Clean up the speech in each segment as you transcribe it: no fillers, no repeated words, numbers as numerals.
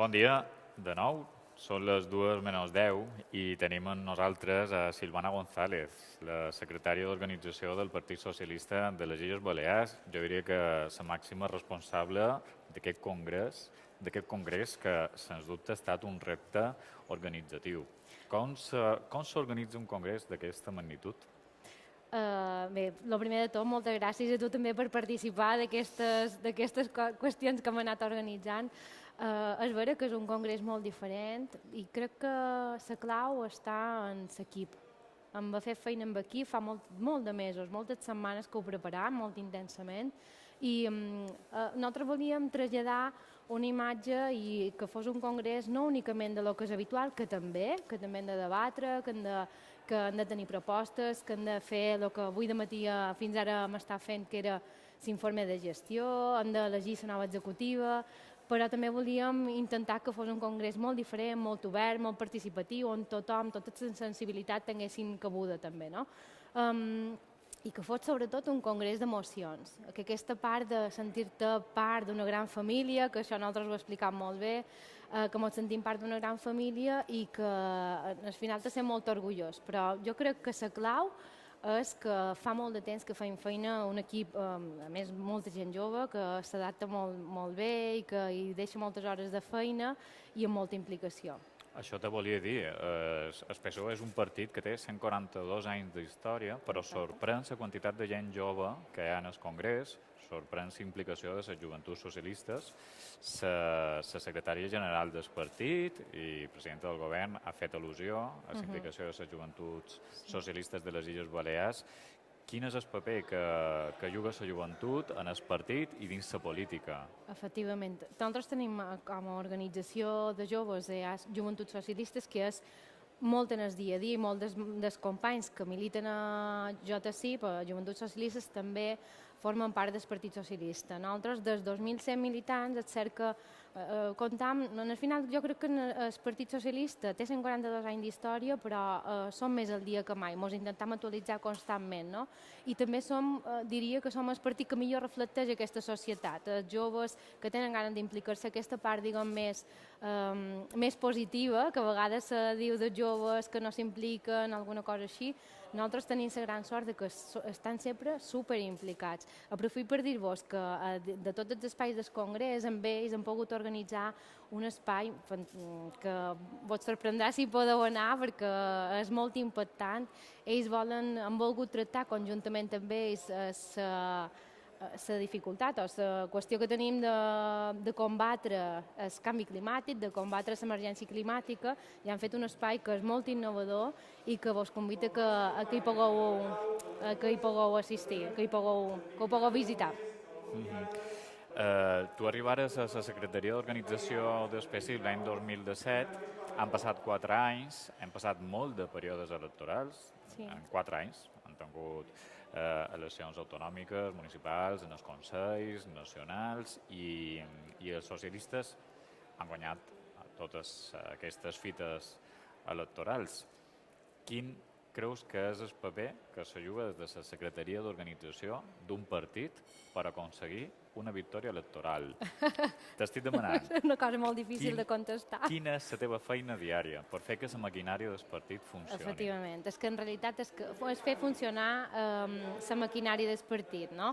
Bon dia, de nou. Són les 2 menys 10 i tenim amb nosaltres a Silvana González, la secretària d'Organització del Partit Socialista de les Illes Balears. Jo diria que la màxima responsable d'aquest congrés que, sens dubte, ha estat un repte organitzatiu. Com s'organitza un congrés d'aquesta magnitud? Bé, el primer de tot, moltes gràcies a tu també per participar d'aquestes qüestions que hem anat organitzant. És vera que és un congrés molt diferent i crec que la clau està en l'equip. Hem fet feina amb equip fa molt de mesos, moltes setmanes que ho preparàvem molt intensament i nosaltres volíem traslladar una imatge i que fos un congrés no únicament de lo que és habitual, que també hem de debatre, que hem de tenir propostes, que hem de fer el que avui de matí fins ara m'està fent, que era l'informe de gestió, hem d'elegir la nova executiva, però també volíem intentar que fos un congrés molt diferent, molt obert, molt participatiu, on tothom, tota la sensibilitat tinguessin cabuda també, no? I que fos sobretot un congrés d'emocions, que aquesta part de sentir-te part d'una gran família, que això nosaltres ho explicat molt bé, que ens sentim part d'una gran família i que al final te sent molt orgullós. Però jo crec que la clau és que fa molt de temps que feim feina un equip, a més molta gent jove, que s'adapta molt bé i que hi deixa moltes hores de feina i amb molta implicació. Això te volia dir. El PSOE és un partit que té 142 anys d'història, però sorprèn la quantitat de gent jove que hi ha en el Congrés, sorprèn la implicació de les joventuts socialistes. La secretària general del partit i presidenta del govern ha fet al·lusió a la implicació de les joventuts socialistes de les Illes Balears. Quin és el paper que juga la joventut en el partit i dins la política? Efectivament. Nosaltres tenim com a organització de joves de joventuts socialistes que és molt en el dia a dia i molts dels companys que militen a JCIP, a Joventuts Socialistes, també formen part del Partit Socialista. Nosaltres, dels 2.100 militants, és cert que comptam, al final jo crec que el Partit Socialista té 142 anys d'història, però som més al dia que mai, ens intentem actualitzar constantment, no? I també diria que som el partit que millor reflecteix aquesta societat, els joves que tenen ganes d'implicar-se, aquesta part, diguem, més positiva, que a vegades se diu de joves que no s'impliquen, alguna cosa així. Nosaltres tenim la gran sort que estan sempre superimplicats. Aprofito per dir-vos que de tots els espais del Congrés, amb ells hem pogut organitzar un espai que vos sorprendrà si podeu anar perquè és molt impactant. Ells han volgut tractar conjuntament amb ells la dificultat o la qüestió que tenim de combatre el canvi climàtic, de combatre l'emergència climàtica, i han fet un espai que és molt innovador i que vos convida que hi pugueu assistir, que ho pugueu visitar. Tu arribares a la Secretaria d'Organització d'Espècies l'any 2017, han passat 4 anys, hem passat molt de períodes electorals, en 4 anys, han tingut eleccions autonòmiques, municipals, en els consells nacionals i els socialistes han guanyat totes aquestes fites electorals. Quin creus que és el paper que se juga des de la Secretaria d'Organització d'un partit per aconseguir una victòria electoral? T'estic demanant. És una cosa molt difícil de contestar. Quina és la teva feina diària per fer que la maquinària del partit funcioni? Efectivament, és que en realitat és fer funcionar la maquinària del partit, no?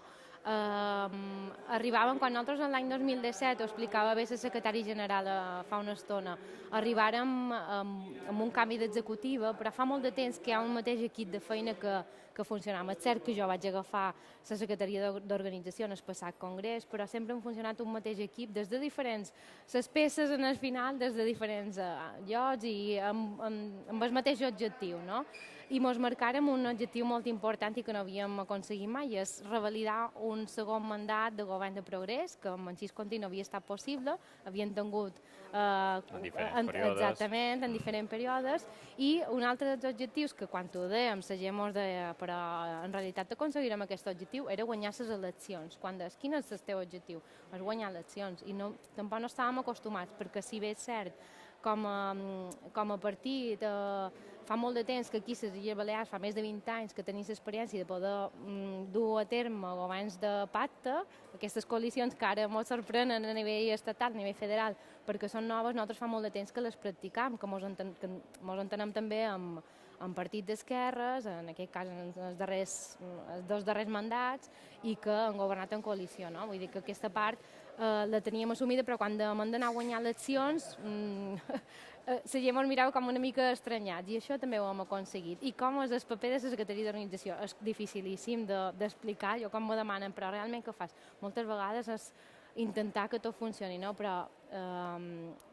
Arribàvem, quan nosaltres l'any 2017, ho explicava bé la secretària general fa una estona, arribàrem amb un canvi d'executiva, però fa molt de temps que hi ha un mateix equip de feina que funcionava. És cert que jo vaig agafar la secretaria d'organització en el passat congrés, però sempre hem funcionat un mateix equip, des de diferents, les peces en el final, des de diferents llocs i amb el mateix objectiu, no? I ens marcàrem un objectiu molt important i que no havíem aconseguit mai, és revalidar un segon mandat de govern de progrés, que amb en Xisconti no havia estat possible, havien tingut en diferents períodes. Exactament, en diferents períodes, i un altre dels objectius que quan ho dèiem la gent ens deia, però en realitat aconseguirem aquest objectiu, era guanyar les eleccions. Quan deies, quin és el teu objectiu? És guanyar eleccions, i tampoc no estàvem acostumats, perquè si bé és cert, com a partit fa molt de temps que aquí a les Illes Balears, fa més de 20 anys que tenim l'experiència de poder dur a terme governs de pacte, aquestes coalicions que ara ens sorprenen a nivell estatal, a nivell federal, perquè són noves, nosaltres fa molt de temps que les practicam, que ens entenem també amb partits d'esquerres, en aquest cas en els dos darrers mandats, i que han governat en coalició, no? Vull dir que aquesta part la teníem assumida, però quan hem d'anar a guanyar eleccions la gent ens mirava com una mica estranyats, i això també ho hem aconseguit. I com és el paper de la Secretaria d'Organització? És dificilíssim d'explicar, jo com me demanen, però realment què fas? Moltes vegades és intentar que tot funcioni, no? Però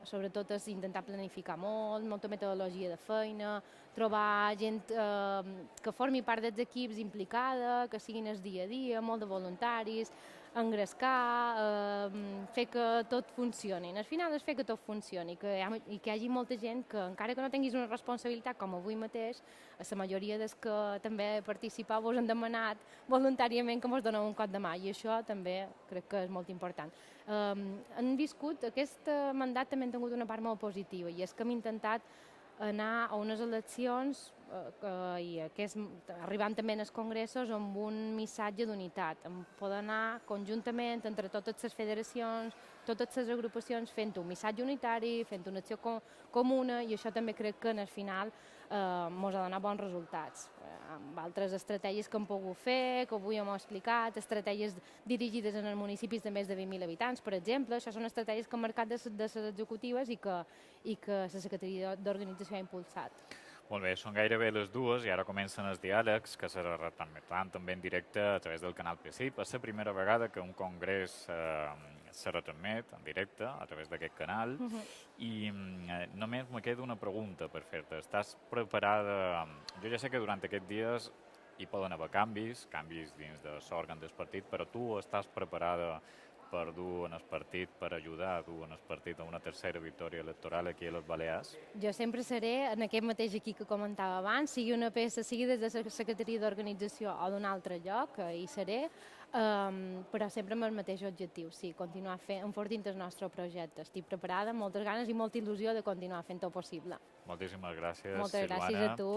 sobretot és intentar planificar molt, molta metodologia de feina, trobar gent que formi part dels equips implicada, que siguin el dia a dia, molt de voluntaris, engrescar, fer que tot funcioni. Al final és fer que tot funcioni i que hi hagi molta gent que, encara que no tinguis una responsabilitat com avui mateix, la majoria dels que també participeu us han demanat voluntàriament que ens doneu un cop de mà, i això també crec que és molt important. Han viscut, aquest mandat també han tingut una part molt positiva, i és que hem intentat anar a unes eleccions i arribant també als congressos amb un missatge d'unitat, poder anar conjuntament entre totes les federacions, totes les agrupacions, fent un missatge unitari, fent una acció comuna, i això també crec que al final ens ha donat bons resultats. Amb altres estratègies que hem pogut fer, que avui hem explicat, estratègies dirigides en els municipis de més de 20.000 habitants, per exemple, això són estratègies que han marcat de les executives i que la Secretaria d'Organització ha impulsat. Molt bé, són gairebé les dues i ara comencen els diàlegs que se retransmetran també en directe a través del canal PSIP. És la primera vegada que un congrés se retransmet en directe a través d'aquest canal i només me queda una pregunta per fer-te. Estàs preparada? Jo ja sé que durant aquests dies hi poden haver canvis dins de l'òrgan del partit, però tu estàs preparada per dur en el partit, per ajudar a dur en el partit a una tercera victòria electoral aquí a les Balears? Jo sempre seré en aquest mateix aquí que comentava abans, sigui una peça, sigui des de la Secretaria d'Organització o d'un altre lloc, hi seré, però sempre amb el mateix objectiu, sí, continuar enfortint el nostre projecte. Estic preparada, amb moltes ganes i molta il·lusió de continuar fent-ho possible. Moltíssimes gràcies, Moltes gràcies a tu.